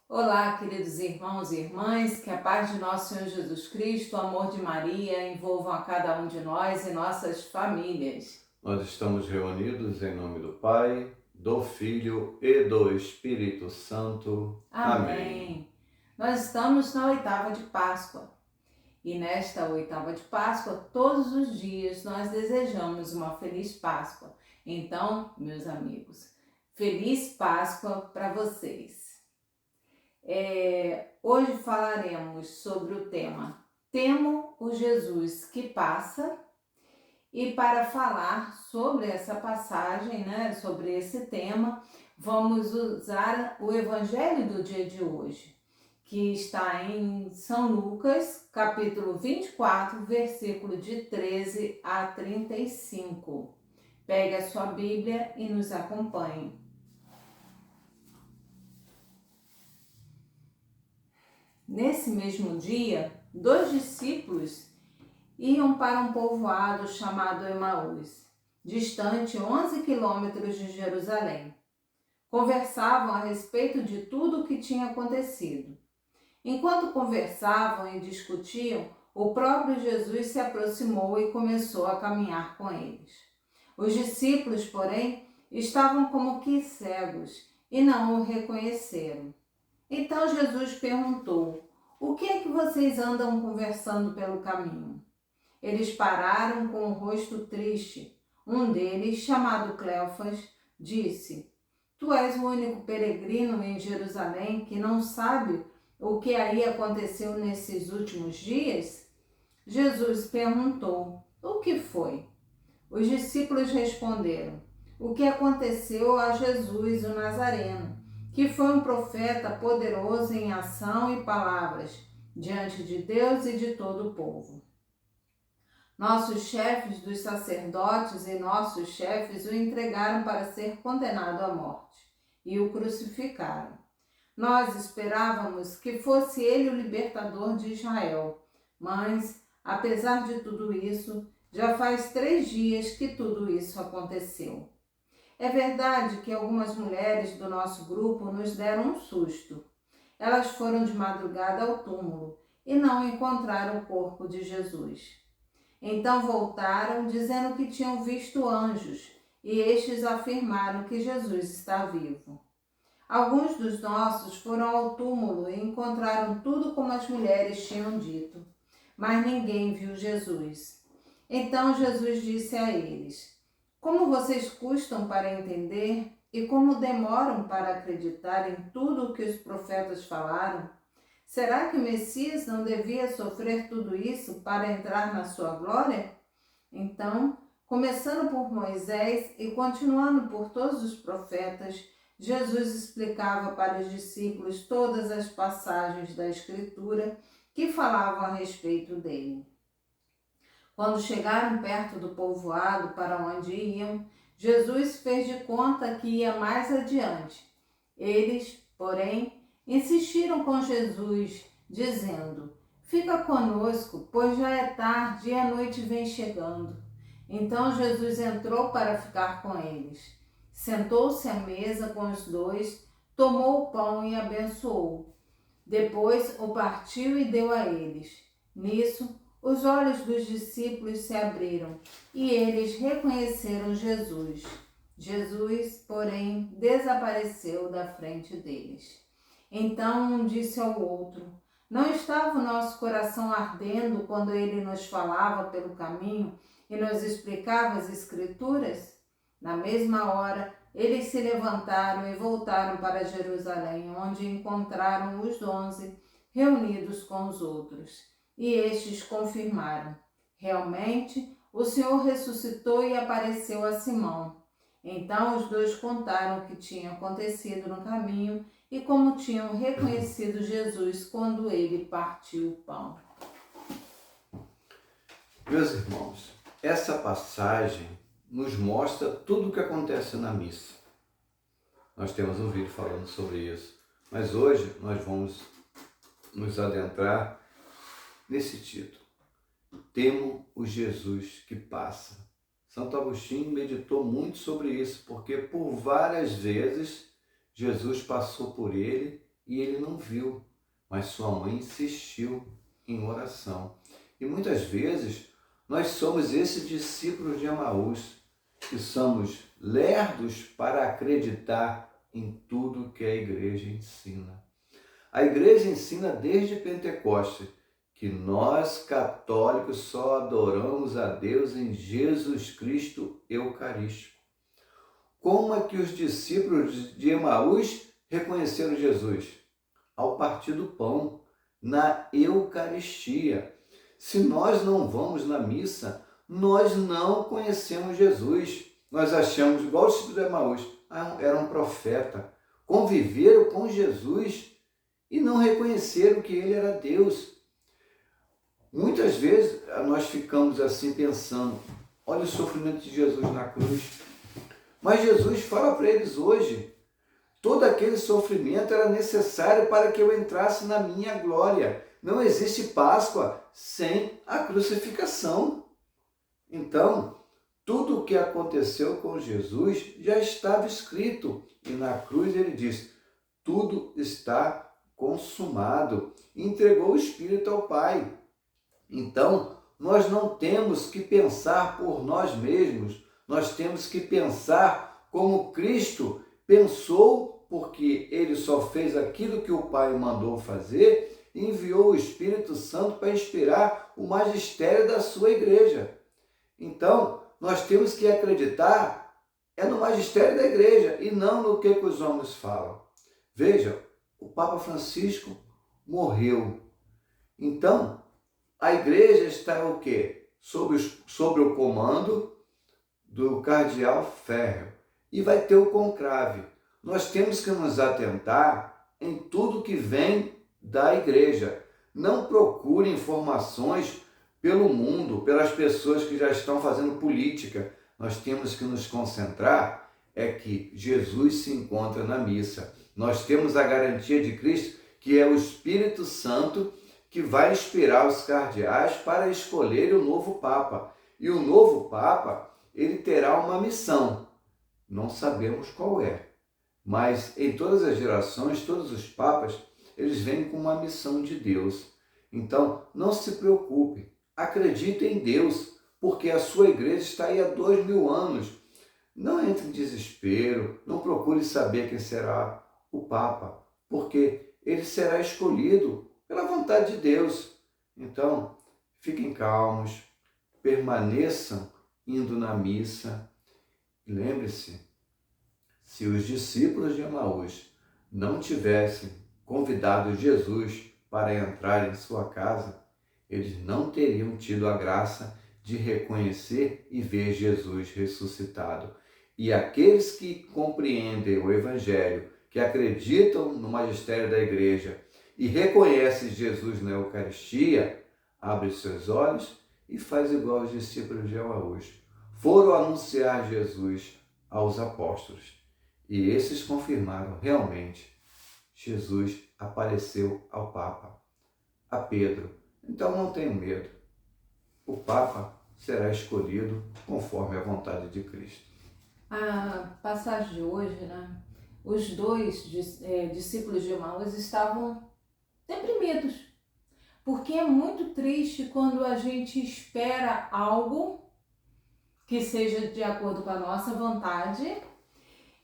Olá, queridos irmãos e irmãs, que a paz de nosso Senhor Jesus Cristo, o amor de Maria envolvam a cada um de nós e nossas famílias. Nós estamos reunidos em nome do Pai, do Filho e do Espírito Santo. Amém. Amém. Nós estamos na oitava de Páscoa e nesta oitava de Páscoa, todos os dias nós desejamos uma feliz Páscoa. Então, meus amigos, feliz Páscoa para vocês. Hoje falaremos sobre o tema Temo o Jesus que passa. E para falar sobre essa passagem, sobre esse tema, vamos usar o Evangelho do dia de hoje, que está em São Lucas, capítulo 24, versículo de 13 a 35. Pegue a sua Bíblia e nos acompanhe. Nesse mesmo dia, 2 discípulos iam para um povoado chamado Emaús, distante 11 quilômetros de Jerusalém. Conversavam a respeito de tudo o que tinha acontecido. Enquanto conversavam e discutiam, o próprio Jesus se aproximou e começou a caminhar com eles. Os discípulos, porém, estavam como que cegos e não o reconheceram. Então Jesus perguntou: "O que é que vocês andam conversando pelo caminho?" Eles pararam com o rosto triste. Um deles, chamado Cleofas, disse: "Tu és o único peregrino em Jerusalém que não sabe o que aí aconteceu nesses últimos dias?" Jesus perguntou: "O que foi?" Os discípulos responderam: "O que aconteceu a Jesus, o Nazareno, que foi um profeta poderoso em ação e palavras, diante de Deus e de todo o povo. Nossos chefes dos sacerdotes e nossos chefes o entregaram para ser condenado à morte e o crucificaram. Nós esperávamos que fosse ele o libertador de Israel, mas, apesar de tudo isso, já faz 3 dias que tudo isso aconteceu. É verdade que algumas mulheres do nosso grupo nos deram um susto. Elas foram de madrugada ao túmulo e não encontraram o corpo de Jesus. Então voltaram, dizendo que tinham visto anjos, e estes afirmaram que Jesus está vivo. Alguns dos nossos foram ao túmulo e encontraram tudo como as mulheres tinham dito, mas ninguém viu Jesus. Então Jesus disse a eles: "Como vocês custam para entender e como demoram para acreditar em tudo o que os profetas falaram? Será que o Messias não devia sofrer tudo isso para entrar na sua glória?" Então, começando por Moisés e continuando por todos os profetas, Jesus explicava para os discípulos todas as passagens da Escritura que falavam a respeito dele. Quando chegaram perto do povoado para onde iam, Jesus fez de conta que ia mais adiante. Eles, porém, insistiram com Jesus, dizendo: "Fica conosco, pois já é tarde e a noite vem chegando." Então Jesus entrou para ficar com eles. Sentou-se à mesa com os dois, tomou o pão e abençoou. Depois o partiu e deu a eles. Nisso, os olhos dos discípulos se abriram e eles reconheceram Jesus. Jesus, porém, desapareceu da frente deles. Então um disse ao outro: "Não estava o nosso coração ardendo quando ele nos falava pelo caminho e nos explicava as Escrituras?" Na mesma hora, eles se levantaram e voltaram para Jerusalém, onde encontraram os 11 reunidos com os outros. E estes confirmaram: "Realmente, o Senhor ressuscitou e apareceu a Simão." Então os dois contaram o que tinha acontecido no caminho e como tinham reconhecido Jesus quando ele partiu o pão. Meus irmãos, essa passagem nos mostra tudo o que acontece na missa. Nós temos um vídeo falando sobre isso, mas hoje nós vamos nos adentrar nesse título: Temo o Jesus que passa. Santo Agostinho meditou muito sobre isso, porque por várias vezes Jesus passou por ele e ele não viu, mas sua mãe insistiu em oração. E muitas vezes nós somos esses discípulos de Emaús, que somos lerdos para acreditar em tudo que a igreja ensina. A igreja ensina desde Pentecostes que nós, católicos, só adoramos a Deus em Jesus Cristo Eucarístico. Como é que os discípulos de Emaús reconheceram Jesus? Ao partir do pão, na Eucaristia. Se nós não vamos na missa, nós não conhecemos Jesus. Nós achamos, igual os discípulos de Emaús, era um profeta. Conviveram com Jesus e não reconheceram que ele era Deus. Muitas vezes nós ficamos assim pensando, olha o sofrimento de Jesus na cruz. Mas Jesus fala para eles hoje, todo aquele sofrimento era necessário para que eu entrasse na minha glória. Não existe Páscoa sem a crucificação. Então, tudo o que aconteceu com Jesus já estava escrito. E na cruz ele diz, tudo está consumado. Entregou o Espírito ao Pai. Então, nós não temos que pensar por nós mesmos, nós temos que pensar como Cristo pensou, porque ele só fez aquilo que o Pai mandou fazer e enviou o Espírito Santo para inspirar o magistério da sua igreja. Então, nós temos que acreditar no magistério da igreja e não no que os homens falam. Veja, o Papa Francisco morreu. Então, a igreja está o quê? Sobre o comando do cardeal Ferrer. E vai ter o conclave. Nós temos que nos atentar em tudo que vem da igreja. Não procure informações pelo mundo, pelas pessoas que já estão fazendo política. Nós temos que nos concentrar que Jesus se encontra na missa. Nós temos a garantia de Cristo, que é o Espírito Santo, que vai inspirar os cardeais para escolher o novo Papa. E o novo Papa, ele terá uma missão. Não sabemos qual é. Mas em todas as gerações, todos os papas, eles vêm com uma missão de Deus. Então, não se preocupe. Acredite em Deus, porque a sua igreja está aí há 2000 anos. Não entre em desespero, não procure saber quem será o Papa, porque ele será escolhido pela vontade de Deus. Então, fiquem calmos, permaneçam indo na missa. Lembre-se, se os discípulos de Emaús não tivessem convidado Jesus para entrar em sua casa, eles não teriam tido a graça de reconhecer e ver Jesus ressuscitado. E aqueles que compreendem o Evangelho, que acreditam no magistério da igreja e reconhecem Jesus na Eucaristia, abrem seus olhos e faz igual os discípulos de Emaús. Foram anunciar Jesus aos apóstolos e esses confirmaram realmente Jesus apareceu ao Papa, a Pedro. Então não tenham medo, o Papa será escolhido conforme a vontade de Cristo. A passagem de hoje, né? Os dois discípulos de Emaús estavam deprimidos, porque é muito triste quando a gente espera algo que seja de acordo com a nossa vontade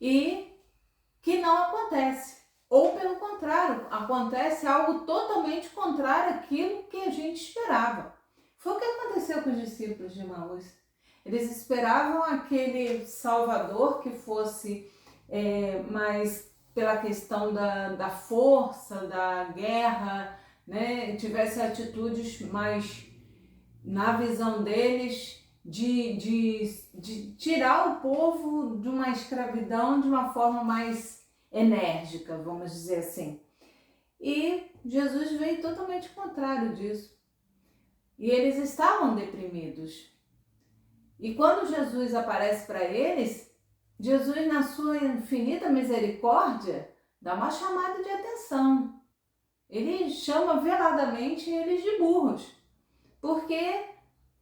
e que não acontece. Ou pelo contrário, acontece algo totalmente contrário àquilo que a gente esperava. Foi o que aconteceu com os discípulos de Emaús. Eles esperavam aquele Salvador que fosse mais pela questão da força, da guerra, né? Tivesse atitudes mais, na visão deles, de tirar o povo de uma escravidão de uma forma mais enérgica, vamos dizer assim. E Jesus veio totalmente contrário disso. E eles estavam deprimidos. E quando Jesus aparece para eles, Jesus, na sua infinita misericórdia, dá uma chamada de atenção. Ele chama veladamente eles de burros, porque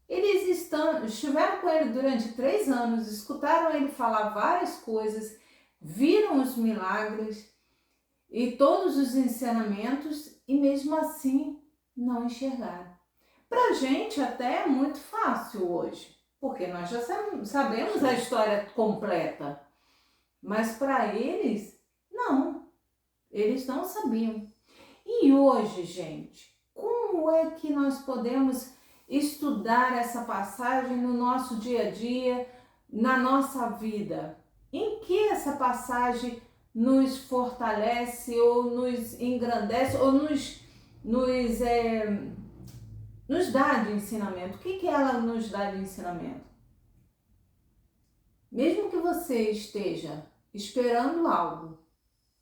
eles estiveram com ele durante 3 anos, escutaram ele falar várias coisas, viram os milagres, e todos os ensinamentos e mesmo assim não enxergaram. Para a gente até é muito fácil hoje, porque nós já sabemos a história completa, mas para eles, não, eles não sabiam. E hoje, gente, como é que nós podemos estudar essa passagem no nosso dia a dia, na nossa vida? Em que essa passagem nos fortalece ou nos engrandece ou nos dá de ensinamento? O que ela nos dá de ensinamento? Mesmo que você esteja esperando algo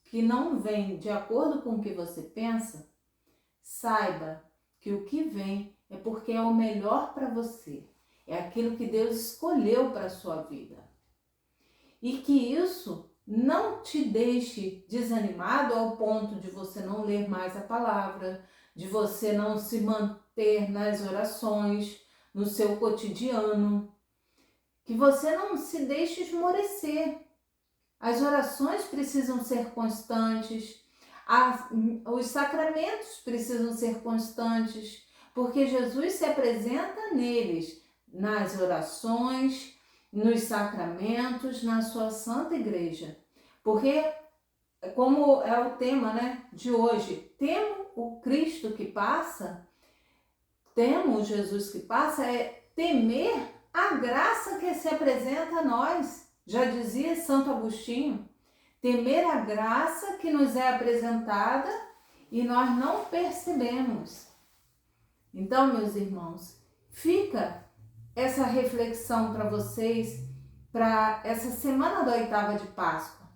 que não vem de acordo com o que você pensa, saiba que o que vem é porque é o melhor para você. É aquilo que Deus escolheu para a sua vida. E que isso não te deixe desanimado ao ponto de você não ler mais a palavra, de você não se manter nas orações, no seu cotidiano. Que você não se deixe esmorecer. As orações precisam ser constantes, os sacramentos precisam ser constantes, porque Jesus se apresenta neles, nas orações, nos sacramentos, na sua Santa Igreja. Porque, como é o tema, né, de hoje, temo o Cristo que passa, temo o Jesus que passa, é temer a graça que se apresenta a nós. Já dizia Santo Agostinho, temer a graça que nos é apresentada e nós não percebemos. Então, meus irmãos, fica essa reflexão para vocês, para essa semana da oitava de Páscoa.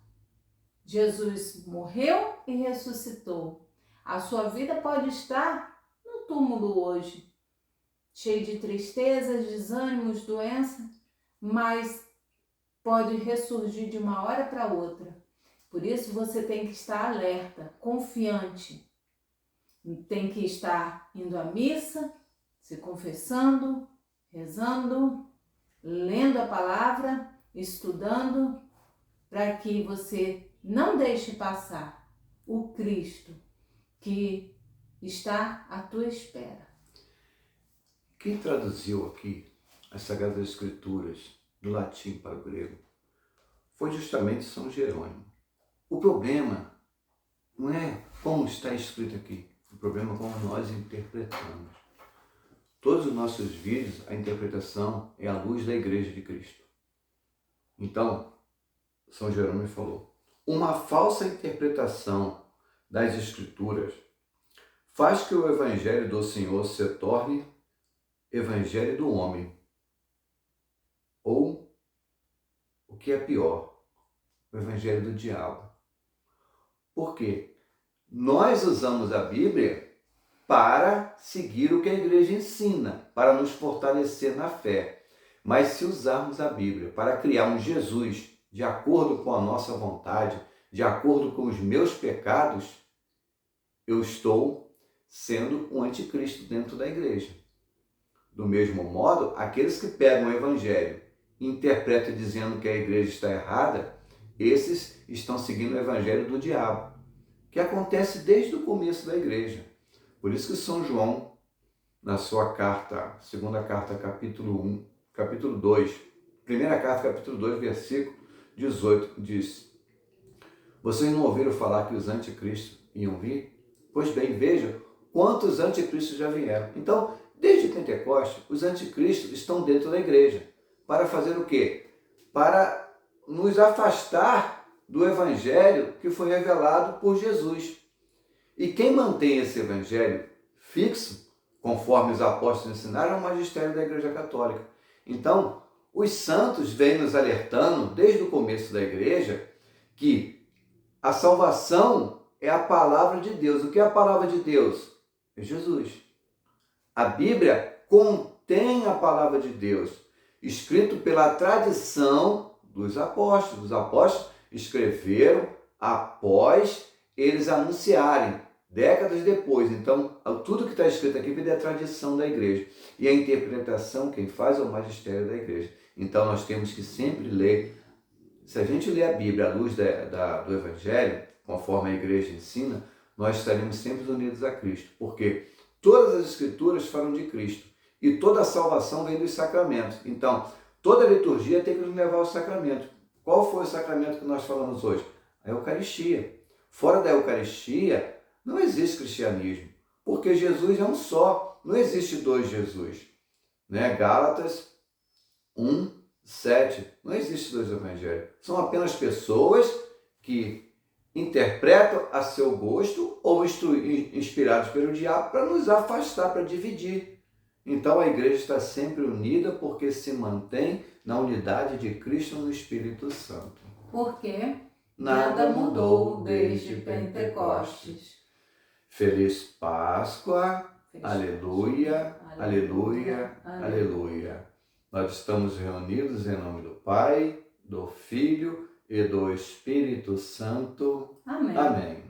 Jesus morreu e ressuscitou. A sua vida pode estar no túmulo hoje, cheio de tristezas, desânimos, doença, mas pode ressurgir de uma hora para outra. Por isso você tem que estar alerta, confiante. Tem que estar indo à missa, se confessando, rezando, lendo a palavra, estudando, para que você não deixe passar o Cristo que está à tua espera. Quem traduziu aqui as Sagradas Escrituras do latim para o grego foi justamente São Jerônimo. O problema não é como está escrito aqui, o problema é como nós interpretamos. Todos os nossos vídeos, a interpretação é à luz da Igreja de Cristo. Então, São Jerônimo falou, uma falsa interpretação das Escrituras faz que o Evangelho do Senhor se torne Evangelho do homem. Ou, o que é pior, o Evangelho do diabo. Por quê? Nós usamos a Bíblia para seguir o que a igreja ensina, para nos fortalecer na fé. Mas se usarmos a Bíblia para criar um Jesus de acordo com a nossa vontade, de acordo com os meus pecados, eu estou sendo um anticristo dentro da igreja. Do mesmo modo, aqueles que pegam o Evangelho e interpretam dizendo que a igreja está errada, esses estão seguindo o Evangelho do diabo, que acontece desde o começo da igreja. Por isso que São João, na sua carta, segunda carta, capítulo 2, primeira carta, capítulo 2, versículo 18, diz: vocês não ouviram falar que os anticristos iam vir? Pois bem, vejam quantos anticristos já vieram. Então, desde Pentecostes, os anticristos estão dentro da igreja. Para fazer o quê? Para nos afastar do evangelho que foi revelado por Jesus. E quem mantém esse evangelho fixo, conforme os apóstolos ensinaram, é o magistério da Igreja Católica. Então, os santos vêm nos alertando, desde o começo da igreja, que a salvação é a palavra de Deus. O que é a palavra de Deus? É Jesus. A Bíblia contém a palavra de Deus, escrito pela tradição dos apóstolos. Os apóstolos escreveram após eles anunciarem, décadas depois. Então, tudo que está escrito aqui vem da tradição da igreja. E a interpretação, quem faz é o magistério da igreja. Então, nós temos que sempre ler. Se a gente ler a Bíblia à luz do Evangelho, conforme a igreja ensina, nós estaremos sempre unidos a Cristo, porque todas as escrituras falam de Cristo e toda a salvação vem dos sacramentos. Então, toda a liturgia tem que nos levar ao sacramento. Qual foi o sacramento que nós falamos hoje? A Eucaristia. Fora da Eucaristia, não existe cristianismo, porque Jesus é um só, não existe dois Jesus. Né? Gálatas 1:7, não existe dois evangelhos. São apenas pessoas que interpretam a seu gosto ou inspirados pelo diabo para nos afastar, para dividir. Então a igreja está sempre unida porque se mantém na unidade de Cristo no Espírito Santo. Porque Nada mudou desde Pentecostes. Feliz Páscoa, aleluia, aleluia, aleluia. Nós estamos reunidos em nome do Pai, do Filho e do Espírito Santo. Amém. Amém.